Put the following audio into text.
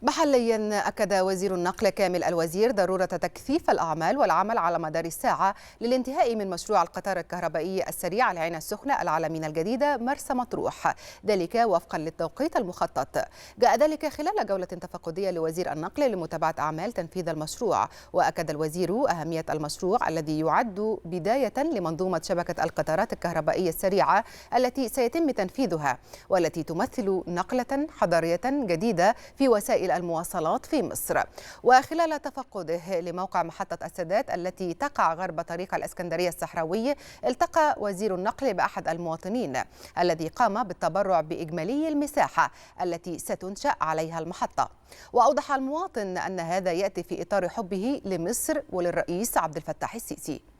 محليا أكد وزير النقل كامل الوزير ضرورة تكثيف الأعمال والعمل على مدار الساعة للانتهاء من مشروع القطار الكهربائي السريع العين السخنة العلمين الجديدة مرسى مطروح، ذلك وفقا للتوقيت المخطط. جاء ذلك خلال جولة تفقدية لوزير النقل لمتابعة أعمال تنفيذ المشروع. وأكد الوزير أهمية المشروع الذي يعد بداية لمنظومة شبكة القطارات الكهربائية السريعة التي سيتم تنفيذها، والتي تمثل نقلة حضارية جديدة في وسائل المواصلات في مصر. وخلال تفقده لموقع محطة السادات التي تقع غرب طريق الإسكندرية الصحراوي، التقى وزير النقل بأحد المواطنين الذي قام بالتبرع بإجمالي المساحة التي ستنشأ عليها المحطة. وأوضح المواطن أن هذا يأتي في إطار حبه لمصر وللرئيس عبد الفتاح السيسي.